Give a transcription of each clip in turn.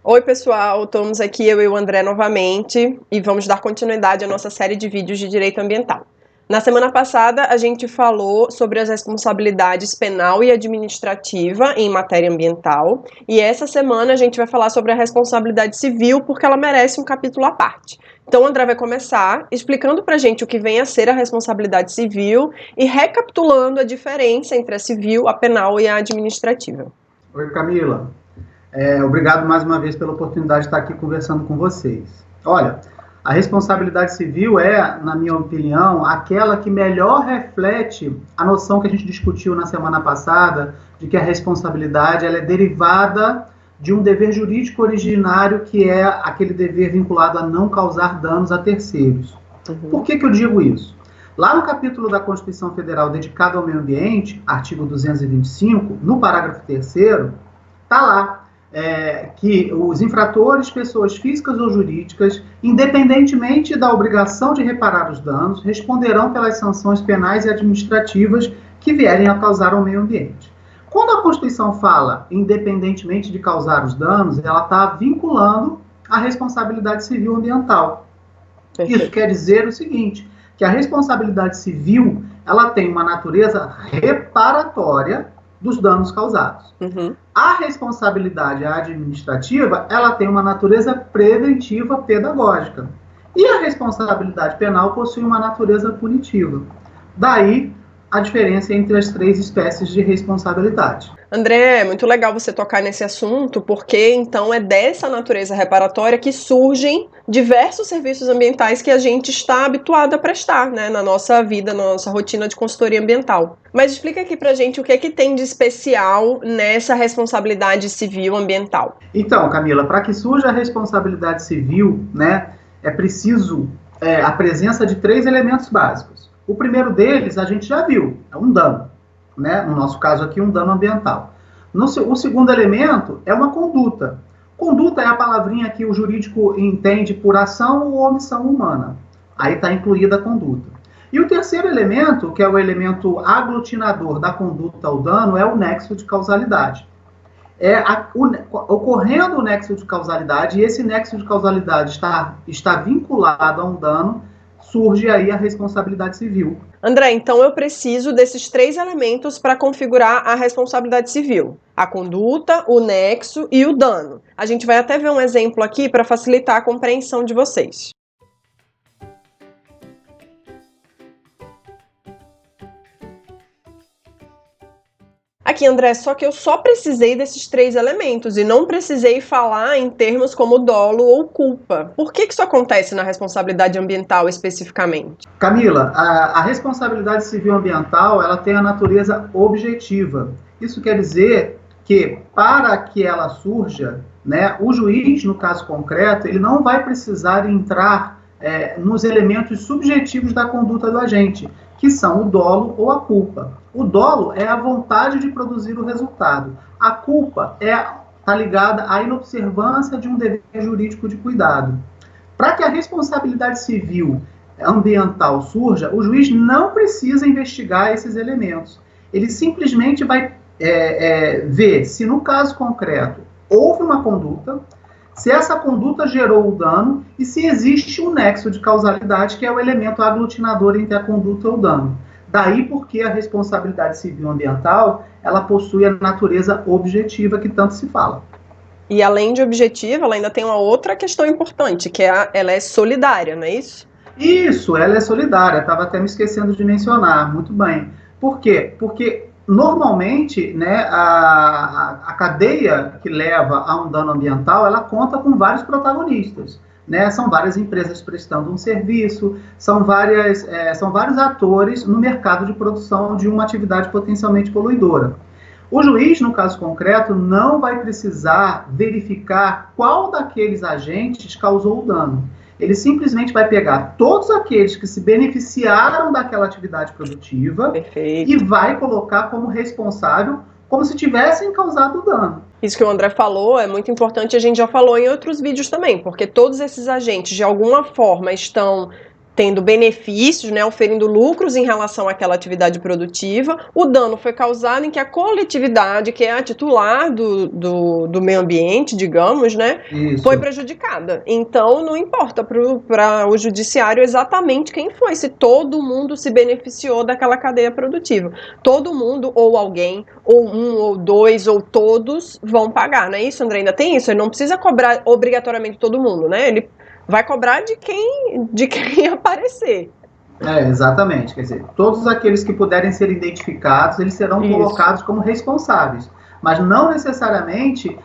Oi, pessoal, estamos aqui eu e o André novamente e vamos dar continuidade à nossa série de vídeos de direito ambiental. Na semana passada, a gente falou sobre as responsabilidades penal e administrativa em matéria ambiental e essa semana a gente vai falar sobre a responsabilidade civil porque ela merece um capítulo à parte. Então, o André vai começar explicando pra gente o que vem a ser a responsabilidade civil e recapitulando a diferença entre a civil, a penal e a administrativa. Oi, Camila. Obrigado mais uma vez pela oportunidade de estar aqui conversando com vocês. Olha, a responsabilidade civil é, na minha opinião, aquela que melhor reflete a noção que a gente discutiu na semana passada, de que a responsabilidade ela é derivada de um dever jurídico originário, que é aquele dever vinculado a não causar danos a terceiros. Por que eu digo isso? Lá no capítulo da Constituição Federal dedicado ao meio ambiente, artigo 225, no parágrafo 3º, está lá que os infratores, pessoas físicas ou jurídicas, independentemente da obrigação de reparar os danos, responderão pelas sanções penais e administrativas que vierem a causar ao meio ambiente. Quando a Constituição fala independentemente de causar os danos, ela está vinculando a responsabilidade civil ambiental. Perfeito. Isso quer dizer o seguinte, que a responsabilidade civil ela tem uma natureza reparatória dos danos causados. A responsabilidade administrativa, ela tem uma natureza preventiva pedagógica. E a responsabilidade penal possui uma natureza punitiva. Daí a diferença entre as três espécies de responsabilidade. André, é muito legal você tocar nesse assunto, porque então é dessa natureza reparatória que surgem diversos serviços ambientais que a gente está habituado a prestar, né, na nossa vida, na nossa rotina de consultoria ambiental. Mas explica aqui pra gente o que é que tem de especial nessa responsabilidade civil ambiental. Então, Camila, para que surja a responsabilidade civil, né, é preciso a presença de três elementos básicos. O primeiro deles, a gente já viu, é um dano. Né? No nosso caso aqui, um dano ambiental. O segundo elemento é uma conduta. Conduta é a palavrinha que o jurídico entende por ação ou omissão humana. Aí está incluída a conduta. E o terceiro elemento, que é o elemento aglutinador da conduta ao dano, é o nexo de causalidade. Ocorrendo o nexo de causalidade, e esse nexo de causalidade está vinculado a um dano, surge aí a responsabilidade civil. André, então eu preciso desses três elementos para configurar a responsabilidade civil: a conduta, o nexo e o dano. A gente vai até ver um exemplo aqui para facilitar a compreensão de vocês. Aqui, André, só que eu só precisei desses três elementos e não precisei falar em termos como dolo ou culpa. Por que isso acontece na responsabilidade ambiental especificamente? Camila, a responsabilidade civil ambiental ela tem a natureza objetiva. Isso quer dizer que, para que ela surja, né, o juiz, no caso concreto, ele não vai precisar entrar nos elementos subjetivos da conduta do agente, que são o dolo ou a culpa. O dolo é a vontade de produzir o resultado. A culpa está ligada à inobservância de um dever jurídico de cuidado. Para que a responsabilidade civil ambiental surja, o juiz não precisa investigar esses elementos. Ele simplesmente vai ver se, no caso concreto, houve uma conduta, se essa conduta gerou o dano e se existe um nexo de causalidade, que é o elemento aglutinador entre a conduta e o dano. Daí porque a responsabilidade civil ambiental, ela possui a natureza objetiva que tanto se fala. E além de objetiva, ela ainda tem uma outra questão importante, que ela é solidária, não é isso? Isso, ela é solidária, estava até me esquecendo de mencionar, muito bem. Por quê? Porque normalmente, né, a cadeia que leva a um dano ambiental, ela conta com vários protagonistas. Né? São várias empresas prestando um serviço, são vários atores no mercado de produção de uma atividade potencialmente poluidora. O juiz, no caso concreto, não vai precisar verificar qual daqueles agentes causou o dano. Ele simplesmente vai pegar todos aqueles que se beneficiaram daquela atividade produtiva. Perfeito. E vai colocar como responsável, como se tivessem causado o dano. Isso que o André falou é muito importante, a gente já falou em outros vídeos também, porque todos esses agentes, de alguma forma, estão tendo benefícios, né, oferindo lucros em relação àquela atividade produtiva. O dano foi causado em que a coletividade, que é a titular do meio ambiente, digamos, né, foi prejudicada. Então, não importa para o judiciário exatamente quem foi, se todo mundo se beneficiou daquela cadeia produtiva. Todo mundo, ou alguém, ou um, ou dois, ou todos vão pagar, não é isso, André? Ainda tem isso? Ele não precisa cobrar obrigatoriamente todo mundo, né? Ele vai cobrar de quem aparecer. Exatamente. Quer dizer, todos aqueles que puderem ser identificados, eles serão colocados como responsáveis. Mas não necessariamente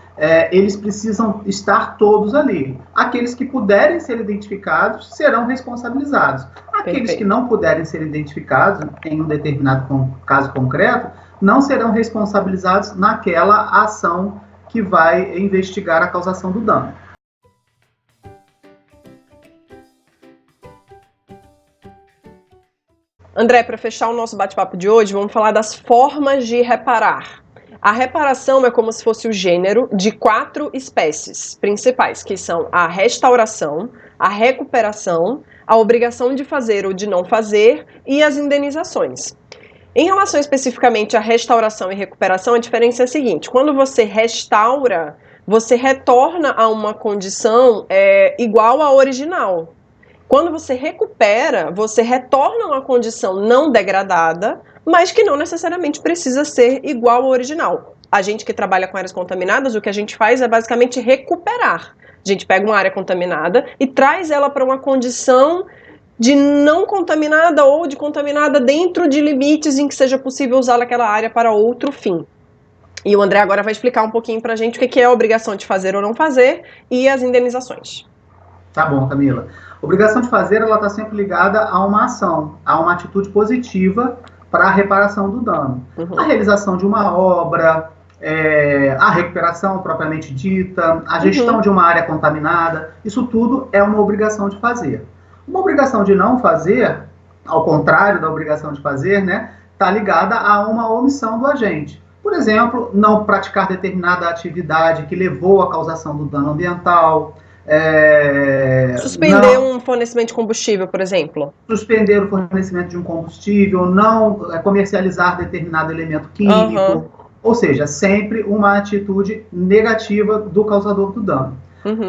eles precisam estar todos ali. Aqueles que puderem ser identificados serão responsabilizados. Aqueles que não puderem ser identificados em um determinado caso concreto não serão responsabilizados naquela ação que vai investigar a causação do dano. André, para fechar o nosso bate-papo de hoje, vamos falar das formas de reparar. A reparação é como se fosse o gênero de 4 espécies principais, que são a restauração, a recuperação, a obrigação de fazer ou de não fazer e as indenizações. Em relação especificamente à restauração e recuperação, a diferença é a seguinte: quando você restaura, você retorna a uma condição igual à original. Quando você recupera, você retorna a uma condição não degradada, mas que não necessariamente precisa ser igual ao original. A gente que trabalha com áreas contaminadas, o que a gente faz é basicamente recuperar. A gente pega uma área contaminada e traz ela para uma condição de não contaminada ou de contaminada dentro de limites em que seja possível usar aquela área para outro fim. E o André agora vai explicar um pouquinho para a gente o que é a obrigação de fazer ou não fazer e as indenizações. Tá bom, Camila. Obrigação de fazer, ela está sempre ligada a uma ação, a uma atitude positiva para a reparação do dano. A realização de uma obra, a recuperação propriamente dita, a gestão de uma área contaminada, isso tudo é uma obrigação de fazer. Uma obrigação de não fazer, ao contrário da obrigação de fazer, né, está ligada a uma omissão do agente. Por exemplo, não praticar determinada atividade que levou à causação do dano ambiental. Suspender um fornecimento de combustível, por exemplo. Suspender o fornecimento de um combustível, não comercializar determinado elemento químico. Ou seja, sempre uma atitude negativa do causador do dano.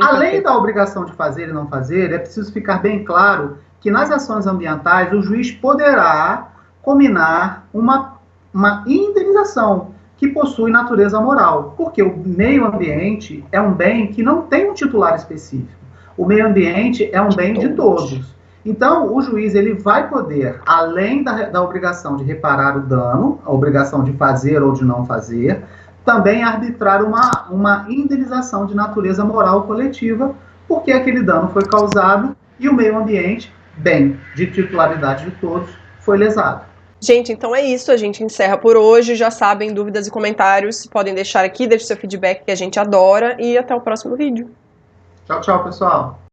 Além da obrigação de fazer e não fazer, é preciso ficar bem claro que nas ações ambientais o juiz poderá combinar uma indenização que possui natureza moral, porque o meio ambiente é um bem que não tem um titular específico. O meio ambiente é um bem de todos. Então, o juiz ele vai poder, além da obrigação de reparar o dano, a obrigação de fazer ou de não fazer, também arbitrar uma indenização de natureza moral coletiva, porque aquele dano foi causado e o meio ambiente, bem de titularidade de todos, foi lesado. Gente, então é isso, a gente encerra por hoje. Já sabem, dúvidas e comentários podem deixar aqui, deixe seu feedback que a gente adora e até o próximo vídeo. Tchau, tchau, pessoal.